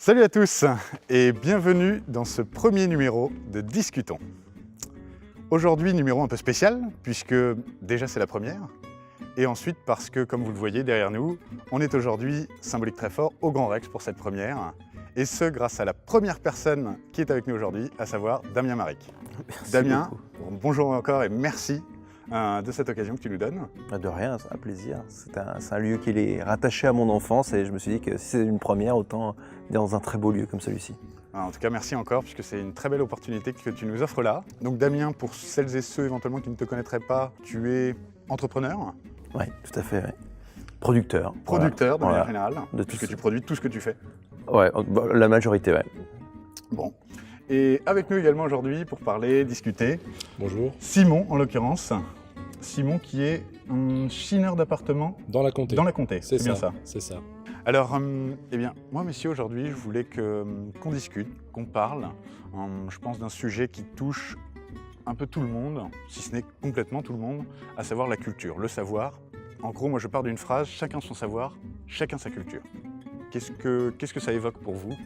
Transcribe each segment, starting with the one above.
Salut à tous et bienvenue dans ce premier numéro de Discutons. Aujourd'hui, numéro un peu spécial puisque déjà c'est la première et ensuite parce que, comme vous le voyez derrière nous, on est aujourd'hui, symbolique très fort, au Grand Rex pour cette première et ce grâce à la première personne qui est avec nous aujourd'hui, à savoir Damien Maric. Merci Damien, beaucoup. bonjour encore et merci de cette occasion que tu nous donnes. De rien, c'est un plaisir. C'est un lieu qui est rattaché à mon enfance et je me suis dit que si c'est une première, autant dans un très beau lieu comme celui-ci. En tout cas, merci encore, puisque c'est une très belle opportunité que tu nous offres là. Donc Damien, pour celles et ceux éventuellement qui ne te connaîtraient pas, tu es entrepreneur. Oui, tout à fait. Ouais. Producteur. Producteur, de manière générale, de puisque tu produis tout ce que tu fais. Ouais, la majorité, ouais. Bon. Et avec nous également aujourd'hui, pour parler, discuter, Bonjour. Simon, en l'occurrence. Simon qui est un chineur d'appartements Dans la comté. dans la comté, C'est bien ça. C'est ça. Alors, eh bien, moi, messieurs, aujourd'hui, je voulais qu'on discute, qu'on parle, je pense, d'un sujet qui touche un peu tout le monde, si ce n'est complètement tout le monde, à savoir la culture, le savoir. En gros, moi, je pars d'une phrase, chacun son savoir, chacun sa culture. Qu'est-ce que ça évoque pour vous ?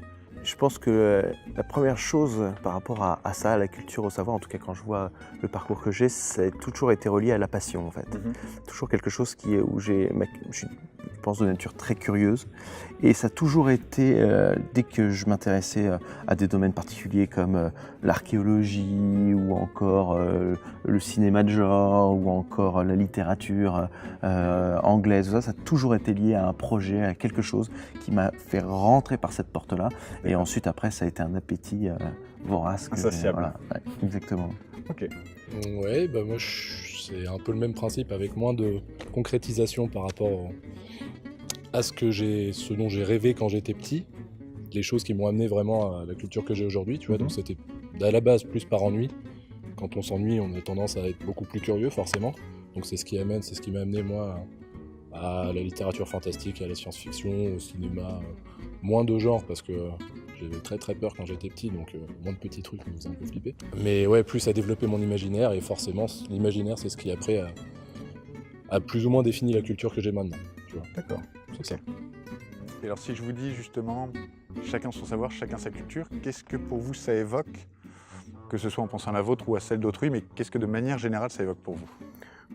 Je pense que la première chose par rapport à ça, à la culture, au savoir, en tout cas quand je vois le parcours que j'ai, ça a toujours été relié à la passion en fait. Toujours quelque chose où je pense de nature très curieuse et ça a toujours été, dès que je m'intéressais à des domaines particuliers comme l'archéologie ou encore le cinéma de genre ou encore la littérature anglaise, ça a toujours été lié à un projet, à quelque chose qui m'a fait rentrer par cette porte-là. Et ensuite, après, ça a été un appétit vorace. Insatiable. Voilà, ouais, exactement. Ok. Ouais, bah moi c'est un peu le même principe avec moins de concrétisation par rapport à ce dont j'ai rêvé quand j'étais petit, les choses qui m'ont amené vraiment à la culture que j'ai aujourd'hui, tu vois. Donc c'était à la base plus par ennui. Quand on s'ennuie, on a tendance à être beaucoup plus curieux forcément. Donc c'est ce qui m'a amené moi à la littérature fantastique, à la science-fiction, au cinéma, moins de genre parce que j'avais très très peur quand j'étais petit, donc moins de petits trucs me faisaient un peu flipper. Mais ouais, plus à développer mon imaginaire, et forcément l'imaginaire c'est ce qui après a plus ou moins défini la culture que j'ai maintenant, tu vois. D'accord. C'est ça. Et alors, si je vous dis justement, chacun son savoir, chacun sa culture, qu'est-ce que pour vous ça évoque ? Que ce soit en pensant à la vôtre ou à celle d'autrui, mais qu'est-ce que de manière générale ça évoque pour vous ?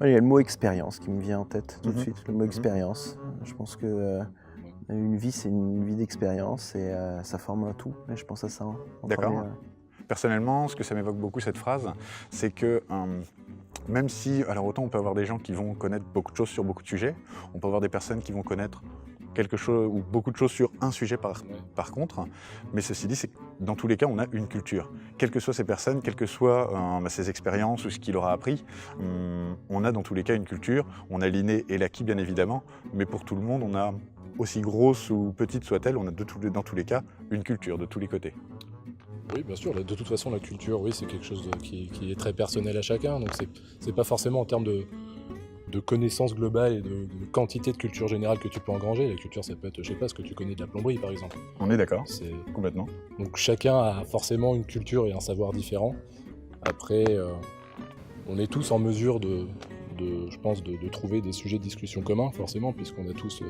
Ouais, il y a le mot expérience qui me vient en tête tout de Mhm. suite, le mot expérience. Je pense que une vie, c'est une vie d'expérience et ça forme un tout. Et je pense à ça. D'accord. Personnellement, ce que ça m'évoque beaucoup cette phrase, c'est que même si, alors autant on peut avoir des gens qui vont connaître beaucoup de choses sur beaucoup de sujets, on peut avoir des personnes qui vont connaître quelque chose ou beaucoup de choses sur un sujet par contre, mais ceci dit, c'est que dans tous les cas, on a une culture. Quelles que soient ces personnes, quelles que soient ces expériences ou ce qu'il aura appris, on a dans tous les cas une culture, on a l'inné et l'acquis bien évidemment, mais pour tout le monde, on a, aussi grosse ou petite soit-elle, on a dans tous les cas une culture de tous les côtés. Oui, bien sûr, de toute façon la culture, oui, c'est quelque chose qui est très personnel à chacun, donc c'est pas forcément en termes de connaissances globales et de quantité de culture générale que tu peux engranger. La culture, ça peut être, je sais pas, ce que tu connais de la plomberie par exemple. On est d'accord, C'est... complètement. Donc chacun a forcément une culture et un savoir différent. Après, on est tous en mesure je pense, de trouver des sujets de discussion communs, forcément, puisqu'on a tous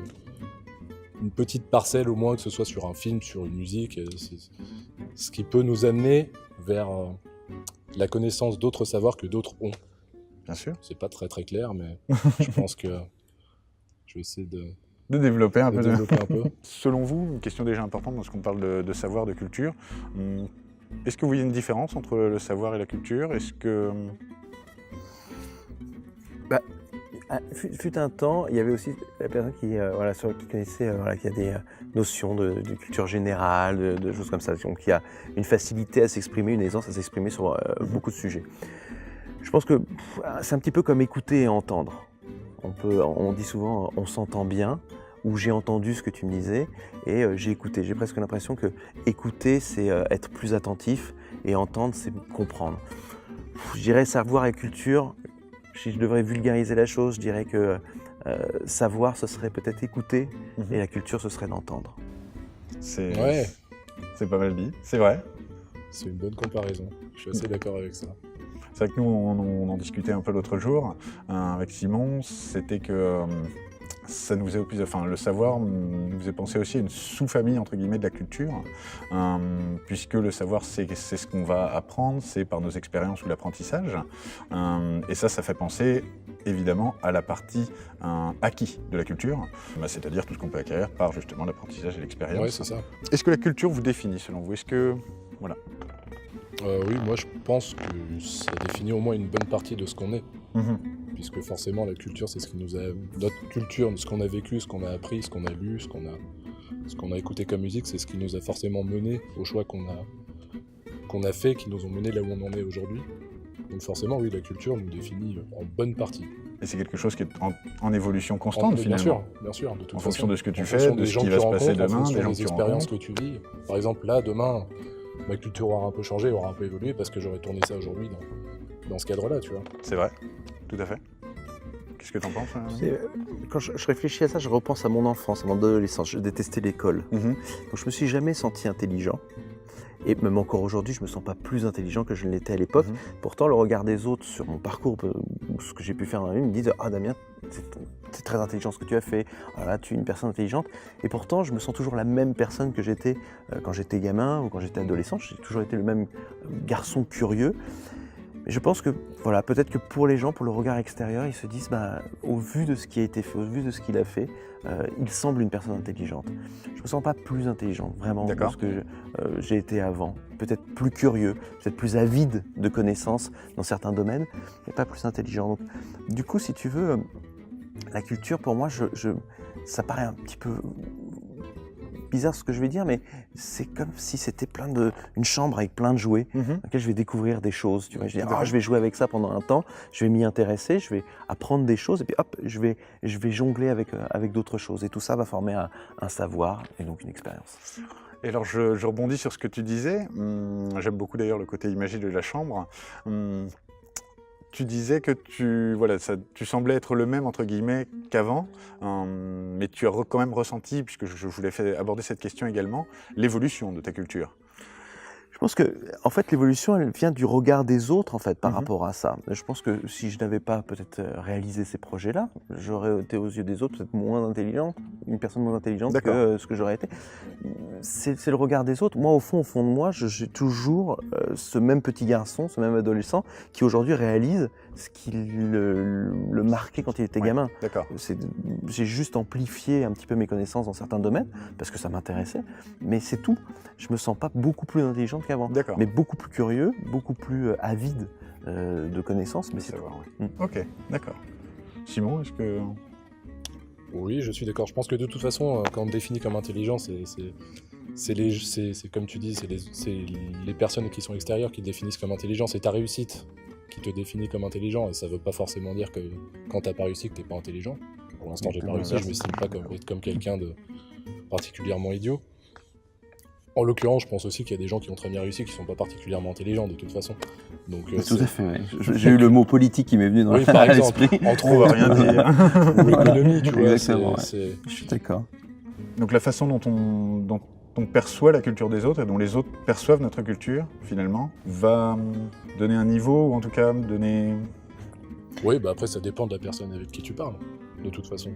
une petite parcelle au moins, que ce soit sur un film, sur une musique, ce qui peut nous amener vers la connaissance d'autres savoirs que d'autres ont. Bien sûr. C'est pas très très clair, mais je pense que je vais essayer de développer un peu. développer un peu. Selon vous, une question déjà importante lorsqu'on parle de savoir, de culture, est-ce que vous voyez une différence entre le savoir et la culture ? Est-ce que... Fut un temps, il y avait aussi la personne qui connaissait, qui a des notions de culture générale, de choses comme ça, donc qui a une facilité à s'exprimer, une aisance à s'exprimer sur beaucoup de sujets. Je pense que c'est un petit peu comme écouter et entendre. On dit souvent on s'entend bien, ou j'ai entendu ce que tu me disais, et j'ai écouté. J'ai presque l'impression que écouter, c'est être plus attentif, et entendre, c'est comprendre. Je dirais savoir et culture. Si je devrais vulgariser la chose, je dirais que savoir, ce serait peut-être écouter, et la culture, ce serait d'entendre. C'est pas mal dit, c'est vrai. C'est une bonne comparaison, je suis assez d'accord avec ça. C'est vrai que nous, on en discutait un peu l'autre jour avec Simon, c'était que ça nous faisait le savoir nous faisait penser aussi à une sous-famille entre guillemets de la culture, puisque le savoir c'est ce qu'on va apprendre, c'est par nos expériences ou l'apprentissage, et ça fait penser évidemment à la partie acquis de la culture, c'est-à-dire tout ce qu'on peut acquérir par justement l'apprentissage et l'expérience. Oui, c'est ça. Est-ce que la culture vous définit selon vous? Est-ce que voilà. Oui, moi je pense que ça définit au moins une bonne partie de ce qu'on est. Puisque forcément la culture c'est ce qui nous a... Notre culture, ce qu'on a vécu, ce qu'on a appris, ce qu'on a lu, ce qu'on a écouté comme musique, c'est ce qui nous a forcément mené aux choix qu'on a fait, qui nous ont mené là où on en est aujourd'hui. Donc forcément oui, la culture nous définit en bonne partie. Et c'est quelque chose qui est en évolution constante finalement. Bien sûr, de toute façon. En fonction de ce que tu fais, de ce qui va se passer demain, des gens que tu expériences que tu vis. Par exemple là, demain, ma culture aura un peu changé, aura un peu évolué parce que j'aurais tourné ça aujourd'hui dans ce cadre-là, tu vois. C'est vrai, tout à fait. Qu'est-ce que tu en penses? Quand je réfléchis à ça, je repense à mon enfance, à mon adolescence. Je détestais l'école. Donc je me suis jamais senti intelligent. Et même encore aujourd'hui, je me sens pas plus intelligent que je ne l'étais à l'époque. Pourtant, le regard des autres sur mon parcours, ce que j'ai pu faire dans la vie, me disent « Ah Damien, c'est très intelligent ce que tu as fait. Voilà, tu es une personne intelligente. » Et pourtant, je me sens toujours la même personne que j'étais quand j'étais gamin ou quand j'étais adolescent. J'ai toujours été le même garçon curieux. Mais je pense que, voilà, peut-être que pour les gens, pour le regard extérieur, ils se disent, au vu de ce qui a été fait, au vu de ce qu'il a fait, il semble une personne intelligente. Je ne me sens pas plus intelligent, vraiment, que ce que j'ai été avant. Peut-être plus curieux, peut-être plus avide de connaissances dans certains domaines, mais pas plus intelligent. Donc, du coup, si tu veux, la culture, pour moi, ça paraît un petit peu bizarre ce que je vais dire, mais c'est comme si c'était une chambre avec plein de jouets dans laquelle je vais découvrir des choses. Tu vois, je vais dire, je vais jouer avec ça pendant un temps, je vais m'y intéresser, je vais apprendre des choses, et puis hop, je vais jongler avec d'autres choses. Et tout ça va former un savoir et donc une expérience. Et alors, je rebondis sur ce que tu disais. J'aime beaucoup d'ailleurs le côté imagé de la chambre. Tu disais que tu semblais être le même, entre guillemets, qu'avant, mais tu as quand même ressenti, puisque je voulais aborder cette question également, l'évolution de ta culture. Je pense que, en fait, l'évolution, elle vient du regard des autres, en fait, par rapport à ça. Je pense que si je n'avais pas peut-être réalisé ces projets-là, j'aurais été aux yeux des autres peut-être moins intelligent, une personne moins intelligente que ce que j'aurais été. C'est le regard des autres. Moi, au fond de moi, j'ai toujours ce même petit garçon, ce même adolescent, qui aujourd'hui réalise ce qui le marquait quand il était gamin. J'ai juste amplifié un petit peu mes connaissances dans certains domaines, parce que ça m'intéressait, mais c'est tout. Je me sens pas beaucoup plus intelligente qu'avant, mais beaucoup plus curieux, beaucoup plus avide de connaissances, mais c'est tout. Ok, d'accord. Simon, est-ce que... Oui, je suis d'accord. Je pense que de toute façon, quand on me définit comme intelligent, c'est comme tu dis, c'est les personnes qui sont extérieures qui te définissent comme intelligent. C'est ta réussite qui te définit comme intelligent, et ça veut pas forcément dire que quand t'as pas réussi, que t'es pas intelligent. Pour l'instant, j'ai pas réussi, je m'estime pas être comme quelqu'un de particulièrement idiot. En l'occurrence, je pense aussi qu'il y a des gens qui ont très bien réussi, qui sont pas particulièrement intelligents de toute façon. Donc, tout à fait, ouais. J'ai eu le mot politique qui m'est venu dans l'esprit. Entre autres, rien dire. L'économie, tu vois, je suis d'accord. Donc la façon dont on perçoit la culture des autres et dont les autres perçoivent notre culture, finalement, va donner un niveau, ou en tout cas donner... Oui, après ça dépend de la personne avec qui tu parles, de toute façon.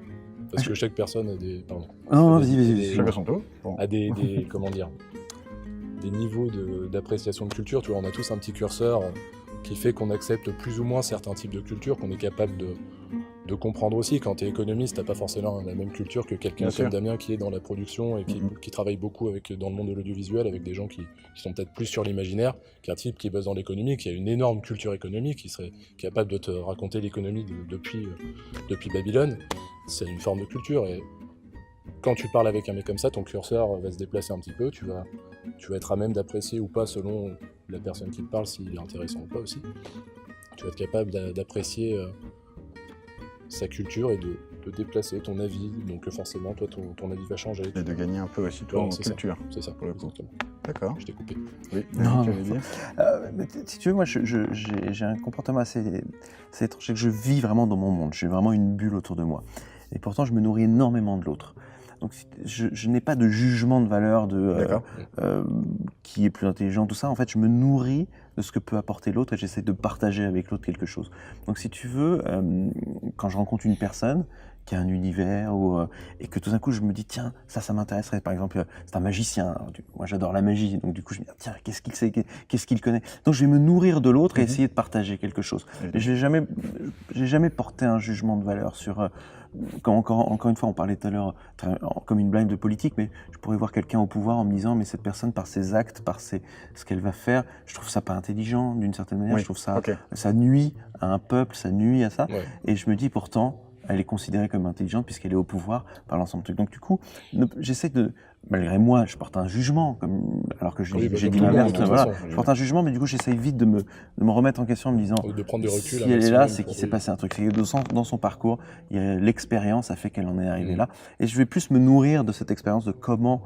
Parce que chaque personne a des... Pardon. Non, vas-y. Chacun son tour. A des comment dire, des niveaux d'appréciation de culture. Tu vois, on a tous un petit curseur qui fait qu'on accepte plus ou moins certains types de culture, qu'on est capable de comprendre aussi. Quand tu es économiste, tu n'as pas forcément la même culture que quelqu'un comme Damien qui est dans la production et qui travaille beaucoup dans le monde de l'audiovisuel avec des gens qui sont peut-être plus sur l'imaginaire, qu'un type qui bosse dans l'économie, qui a une énorme culture économique, qui serait capable de te raconter l'économie depuis Babylone. C'est une forme de culture, et quand tu parles avec un mec comme ça, ton curseur va se déplacer un petit peu, tu vas être à même d'apprécier ou pas selon la personne qui te parle, s'il est intéressant ou pas aussi. Tu vas être capable d'apprécier sa culture et de déplacer ton avis, donc forcément toi ton avis va changer. Et de gagner un peu aussi toi en culture. C'est ça, pour le coup. D'accord. Je t'ai coupé. Oui, non, tu veux dire si tu veux, moi j'ai un comportement assez étrange, c'est que je vis vraiment dans mon monde, j'ai vraiment une bulle autour de moi. Et pourtant je me nourris énormément de l'autre. Donc je n'ai pas de jugement de valeur D'accord. qui est plus intelligent, tout ça. En fait, je me nourris de ce que peut apporter l'autre et j'essaie de partager avec l'autre quelque chose. Donc si tu veux, quand je rencontre une personne qui a un univers et que tout d'un coup je me dis tiens, ça m'intéresserait. Par exemple, c'est un magicien. Alors, moi j'adore la magie, donc du coup je me dis tiens, qu'est-ce qu'il sait, qu'est-ce qu'il connaît. Donc je vais me nourrir de l'autre et essayer de partager quelque chose. Et j'ai jamais porté un jugement de valeur sur encore une fois, on parlait tout à l'heure comme une blague de politique, mais je pourrais voir quelqu'un au pouvoir en me disant mais cette personne par ses actes, par ce qu'elle va faire, je trouve ça pas intelligent d'une certaine manière. Oui. Je trouve ça nuit à un peuple, ça nuit à ça. Ouais. Et je me dis pourtant, elle est considérée comme intelligente puisqu'elle est au pouvoir par l'ensemble de trucs. Donc du coup, j'essaie de, malgré moi, je porte un jugement, alors que j'ai dit ma mère, je porte un jugement, mais du coup j'essaie vite de me remettre en question en me disant, de prendre du recul, si elle est là, c'est qu'il s'est passé un truc. C'est que dans son parcours, l'expérience a fait qu'elle en est arrivée là. Et je vais plus me nourrir de cette expérience, de comment...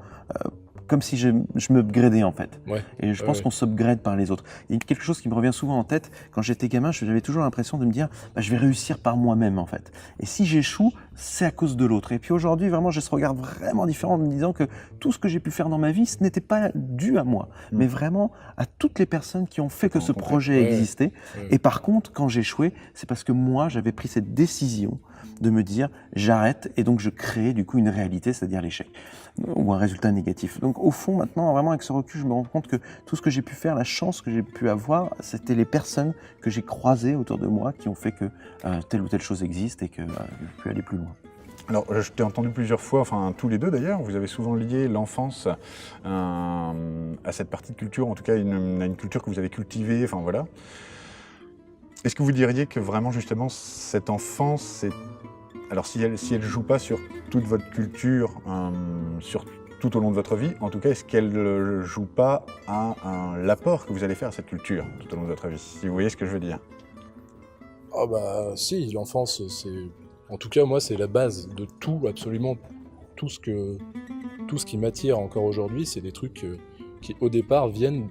comme si je m'upgradais en fait. Ouais. Et je pense qu'on s'upgrade par les autres. Il y a quelque chose qui me revient souvent en tête. Quand j'étais gamin, j'avais toujours l'impression de me dire je vais réussir par moi-même en fait. Et si j'échoue, c'est à cause de l'autre. Et puis aujourd'hui, vraiment, j'ai ce regard vraiment différent en me disant que tout ce que j'ai pu faire dans ma vie, ce n'était pas dû à moi, mais vraiment à toutes les personnes qui ont fait que ce projet existait. Et par contre, quand j'ai échoué, c'est parce que moi, j'avais pris cette décision de me dire j'arrête et donc je crée du coup une réalité, c'est-à-dire l'échec ou un résultat négatif. Donc au fond maintenant vraiment avec ce recul je me rends compte que tout ce que j'ai pu faire, la chance que j'ai pu avoir, c'était les personnes que j'ai croisées autour de moi qui ont fait que telle ou telle chose existe et que j'ai pu aller plus loin. Alors, je t'ai entendu plusieurs fois, enfin tous les deux d'ailleurs, vous avez souvent lié l'enfance à cette partie de culture, en tout cas à une culture que vous avez cultivée, enfin voilà. Est-ce que vous diriez que vraiment justement cette enfance, c'est... Alors si elle joue pas sur toute votre culture, tout au long de votre vie, en tout cas, est-ce qu'elle ne joue pas à l'apport que vous allez faire à cette culture tout au long de votre vie, si vous voyez ce que je veux dire? Ah bah si, l'enfance, c'est... En tout cas, moi, c'est la base de tout, absolument tout ce qui m'attire encore aujourd'hui, c'est des trucs qui, au départ, viennent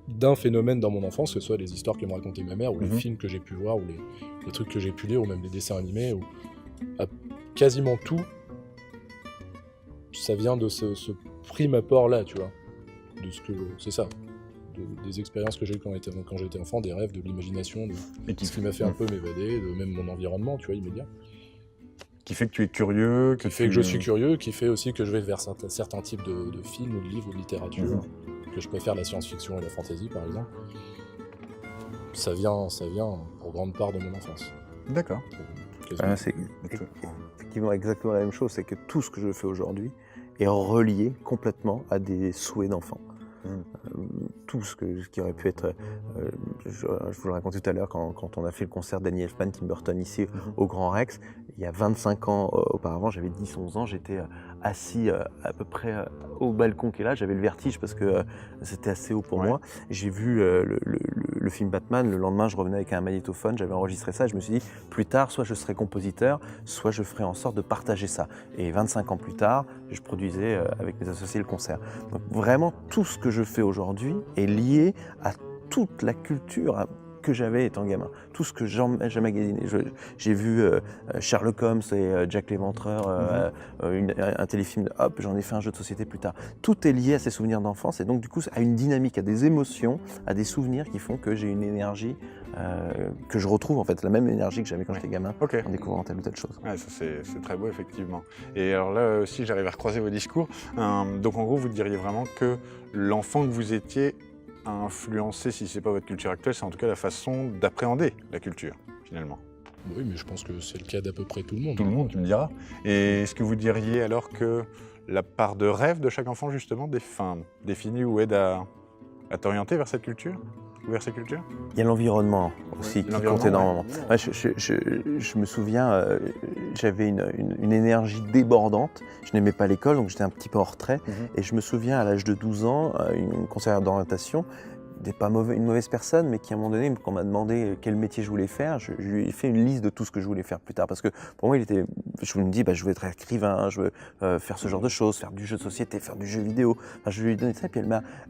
d'un phénomène dans mon enfance, que ce soit les histoires que me racontait ma mère, ou les films que j'ai pu voir, ou les trucs que j'ai pu lire, ou même les dessins animés, ou quasiment tout, ça vient de ce prime apport-là, tu vois. De ce que... C'est ça. Des expériences que j'ai eues quand j'étais enfant, des rêves, de l'imagination, ce qui m'a fait un peu m'évader, de même mon environnement, tu vois, immédiat. Qui fait que tu es curieux, que je suis curieux, qui fait aussi que je vais vers certains types de films, ou de livres, ou de littérature, que je préfère la science-fiction et la fantasy, par exemple. Ça vient pour grande part de mon enfance. D'accord. C'est effectivement exactement la même chose, c'est que tout ce que je fais aujourd'hui est relié complètement à des souhaits d'enfant. Tout ce qui aurait pu être... je vous le racontais tout à l'heure, quand on a fait le concert d'Annie Elfman, Tim Burton ici au Grand Rex, il y a 25 ans auparavant, j'avais 10-11 ans, j'étais assis à peu près au balcon qui est là, j'avais le vertige parce que c'était assez haut pour moi. J'ai vu le film Batman, le lendemain je revenais avec un magnétophone, j'avais enregistré ça, je me suis dit plus tard, soit je serai compositeur, soit je ferai en sorte de partager ça. Et 25 ans plus tard, je produisais avec mes associés le concert. Donc vraiment, tout ce que je fais aujourd'hui est lié à toute la culture que j'avais étant gamin. Tout ce que j'ai magasiné. J'ai vu Sherlock Holmes et Jack l'Éventreur, un téléfilm, hop, j'en ai fait un jeu de société plus tard. Tout est lié à ces souvenirs d'enfance et donc du coup à une dynamique, à des émotions, à des souvenirs qui font que j'ai une énergie que je retrouve en fait, la même énergie que j'avais quand j'étais gamin en découvrant telle ou telle chose. Ouais, ça c'est très beau effectivement. Et alors là aussi j'arrive à recroiser vos discours. Donc en gros vous diriez vraiment que l'enfant que vous étiez a influencé, si c'est pas votre culture actuelle, c'est en tout cas la façon d'appréhender la culture finalement. Oui, mais je pense que c'est le cas d'à peu près tout le monde. Tout le monde, tu me diras. Et est-ce que vous diriez alors que la part de rêve de chaque enfant justement définit ou aide à t'orienter vers cette culture? Vers ces cultures? Il y a l'environnement aussi qui compte énormément. Ouais, je me souviens, j'avais une énergie débordante. Je n'aimais pas l'école, donc j'étais un petit peu en retrait. Et je me souviens, à l'âge de 12 ans, une conseillère d'orientation, une mauvaise personne, mais qui à un moment donné, quand on m'a demandé quel métier je voulais faire, je lui ai fait une liste de tout ce que je voulais faire plus tard. Parce que pour moi, je me dis, je veux être écrivain, je veux faire ce genre de choses, faire du jeu de société, faire du jeu vidéo. Enfin, je lui ai donné ça, et puis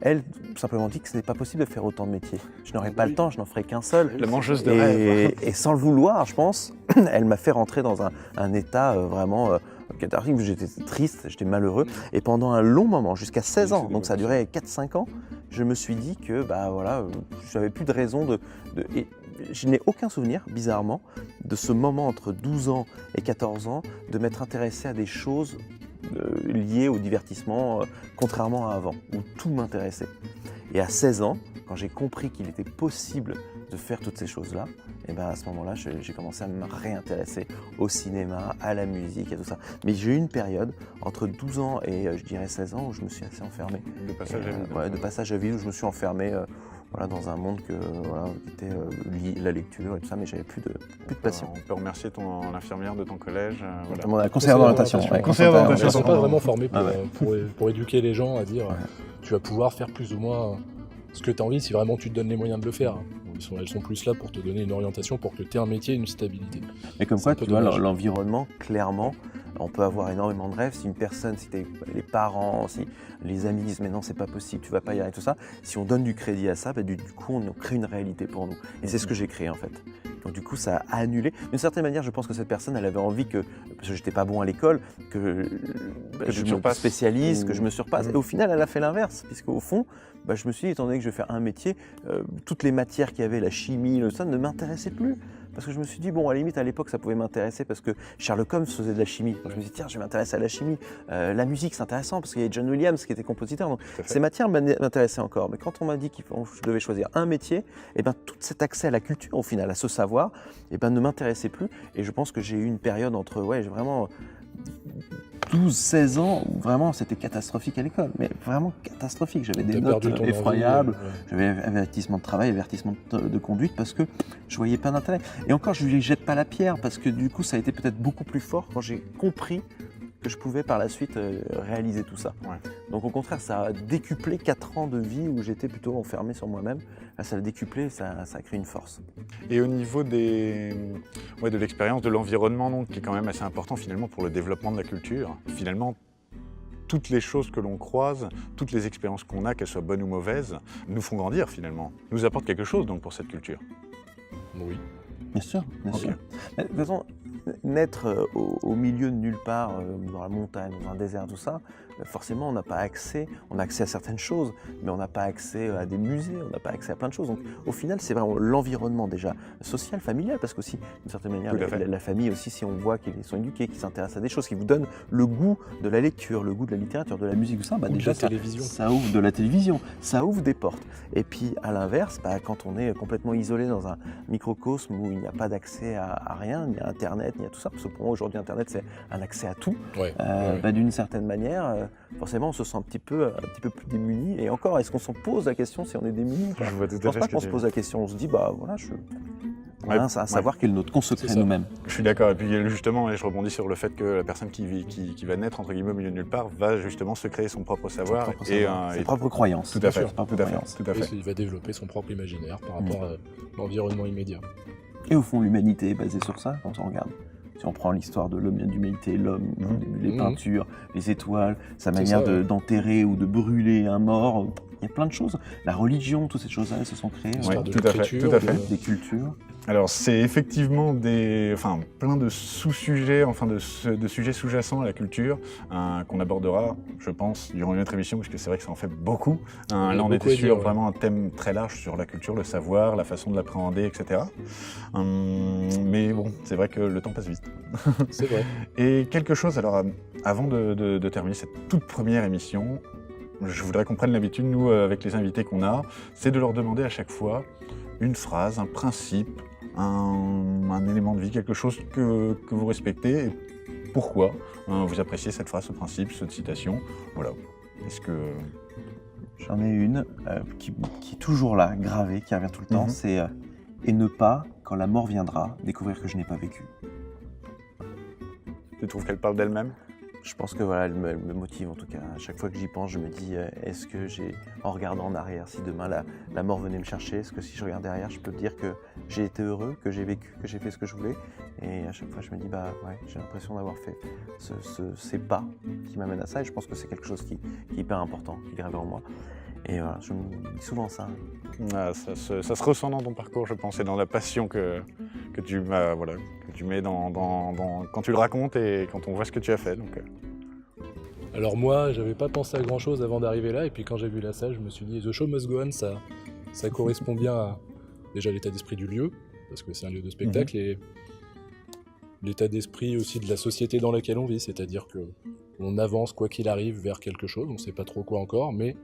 elle simplement dit que ce n'est pas possible de faire autant de métiers. Je n'aurais pas le temps, je n'en ferai qu'un seul. La mangeuse de rêve. Et sans le vouloir, je pense, elle m'a fait rentrer dans un état vraiment cathartique, j'étais triste, j'étais malheureux. Et pendant un long moment, jusqu'à 16 ans, donc ça a duré 4-5 ans, je me suis dit que je n'avais plus de raison et je n'ai aucun souvenir, bizarrement, de ce moment entre 12 ans et 14 ans, de m'être intéressé à des choses liées au divertissement, contrairement à avant, où tout m'intéressait. Et à 16 ans, quand j'ai compris qu'il était possible de faire toutes ces choses-là, et à ce moment-là, j'ai commencé à me réintéresser au cinéma, à la musique et tout ça. Mais j'ai eu une période entre 12 ans et je dirais 16 ans où je me suis assez enfermé. De passage à vide. De passage à vide, où je me suis enfermé dans un monde qui était la lecture et tout ça, mais j'avais plus de passion. On peut remercier ton infirmière de ton collège. Mon conseillère d'orientation. Conseillère d'orientation. Ils ne sont pas vraiment formés pour éduquer les gens à dire tu vas pouvoir faire plus ou moins ce que tu as envie si vraiment tu te donnes les moyens de le faire. Elles sont plus là pour te donner une orientation, pour que tu aies un métier, une stabilité. Mais comme quoi, tu vois, l'environnement, clairement, on peut avoir énormément de rêves. Si une personne, si les parents, si les amis disent mais non, c'est pas possible, tu vas pas y arriver, tout ça, si on donne du crédit à ça, du coup, on crée une réalité pour nous. Et c'est ce que j'ai créé en fait. Donc du coup, ça a annulé. D'une certaine manière, je pense que cette personne, elle avait envie parce que j'étais pas bon à l'école, que je me spécialise, que je me surpasse. Et au final, elle a fait l'inverse, puisque au fond, je me suis dit, étant donné que je vais faire un métier, toutes les matières qu'il y avait, la chimie, ça ne m'intéressait plus. Parce que je me suis dit, bon, à la limite, à l'époque, ça pouvait m'intéresser parce que Sherlock Holmes faisait de la chimie. Donc, je me suis dit, tiens, je vais m'intéresser à la chimie. La musique, c'est intéressant parce qu'il y a John Williams qui était compositeur. Donc, ces matières m'intéressaient encore. Mais quand on m'a dit que je devais choisir un métier, tout cet accès à la culture, au final, à ce savoir, ne m'intéressait plus. Et je pense que j'ai eu une période entre, vraiment 12-16 ans où vraiment c'était catastrophique à l'école, mais vraiment catastrophique. J'avais des notes effroyables, j'avais avertissement de travail, avertissement de conduite parce que je voyais pas d'intérêt. Et encore, je ne lui jette pas la pierre parce que du coup, ça a été peut-être beaucoup plus fort quand j'ai compris que je pouvais par la suite réaliser tout ça. Ouais. Donc au contraire, ça a décuplé 4 ans de vie où j'étais plutôt enfermé sur moi-même. Là, ça l'a décuplé, ça a créé une force. Et au niveau de l'expérience, de l'environnement, donc, qui est quand même assez important finalement pour le développement de la culture, finalement, toutes les choses que l'on croise, toutes les expériences qu'on a, qu'elles soient bonnes ou mauvaises, nous font grandir finalement, nous apportent quelque chose donc pour cette culture. Oui. Bien sûr, bien sûr. De toute façon, naître au milieu de nulle part, dans la montagne, dans un désert, tout ça, forcément on n'a pas accès, on a accès à certaines choses, mais on n'a pas accès à des musées, on n'a pas accès à plein de choses. Donc au final, c'est vraiment l'environnement déjà social, familial, parce qu'aussi, d'une certaine manière, la famille aussi, si on voit qu'ils sont éduqués, qu'ils s'intéressent à des choses qui vous donnent le goût de la lecture, le goût de la littérature, de la musique, tout ça, déjà ça ouvre de la télévision, ça ouvre des portes. Et puis à l'inverse, quand on est complètement isolé dans un microcosme où il n'y a pas d'accès à rien, il y a Internet, il y a tout ça, parce que pour moi aujourd'hui Internet c'est un accès à tout, d'une certaine manière, forcément on se sent un petit peu plus démuni. Et encore, est-ce qu'on s'en pose la question si on est démuni? Je pense pas qu'on se pose la question, on se dit à savoir quel est notre qu'on se crée nous-mêmes. Je suis d'accord, et puis justement, et je rebondis sur le fait que la personne qui va naître entre guillemets au milieu de nulle part va justement se créer son propre savoir et ses propres croyances. Tout à fait. Il va développer son propre imaginaire par rapport à l'environnement immédiat. Et au fond, l'humanité est basée sur ça, quand on regarde. Si on prend l'histoire de l'humanité, l'homme, les peintures, les étoiles, sa manière d'enterrer ou de brûler un mort, il y a plein de choses. La religion, toutes ces choses-là, elles se sont créées. Tout à fait. Des cultures. Alors c'est effectivement plein de sous-sujets, de sujets sous-jacents à la culture qu'on abordera, je pense, durant une autre émission, parce que c'est vrai que ça en fait beaucoup. Là on était sur vraiment un thème très large sur la culture, le savoir, la façon de l'appréhender, etc. Mais bon, c'est vrai que le temps passe vite. C'est vrai. Et quelque chose, alors avant de terminer cette toute première émission, je voudrais qu'on prenne l'habitude, nous, avec les invités qu'on a, c'est de leur demander à chaque fois une phrase, un principe, un élément de vie, quelque chose que vous respectez et pourquoi vous appréciez cette phrase, ce principe, cette citation. Voilà. Est-ce que... J'en ai une qui est toujours là, gravée, qui revient tout le temps, c'est « Et ne pas, quand la mort viendra, découvrir que je n'ai pas vécu ». Tu trouves qu'elle parle d'elle-même ? Je pense que elle me motive en tout cas. À chaque fois que j'y pense, je me dis, est-ce que en regardant en arrière, si demain la mort venait me chercher, est-ce que si je regarde derrière, je peux dire que j'ai été heureux, que j'ai vécu, que j'ai fait ce que je voulais? Et à chaque fois, je me dis, j'ai l'impression d'avoir fait ces pas qui m'amènent à ça. Et je pense que c'est quelque chose qui est hyper important, qui est gravé en moi. Et voilà, je me dis souvent ça. Ça se ressent dans ton parcours, je pense, et dans la passion que tu m'as que tu mets quand tu le racontes et quand on voit ce que tu as fait. Donc, Alors moi, j'avais pas pensé à grand chose avant d'arriver là, et puis quand j'ai vu la salle, je me suis dit The Show Must Go On, ça correspond bien à déjà l'état d'esprit du lieu, parce que c'est un lieu de spectacle, et l'état d'esprit aussi de la société dans laquelle on vit, c'est-à-dire que on avance quoi qu'il arrive vers quelque chose, on sait pas trop quoi encore, mais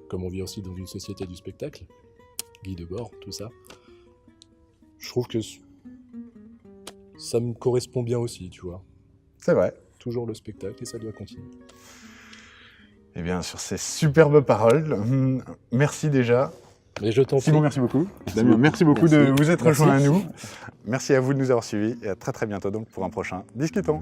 comme on vit aussi dans une société du spectacle, Guy Debord, tout ça, je trouve que ça me correspond bien aussi, tu vois. c'est vrai. Toujours le spectacle et ça doit continuer. Eh bien, sur ces superbes paroles, merci déjà. Mais je t'en prie. Simon, merci beaucoup. Damien, merci beaucoup de vous être Merci. rejoint à nous. Merci à vous de nous avoir suivis et à très très bientôt donc pour un prochain Discutons.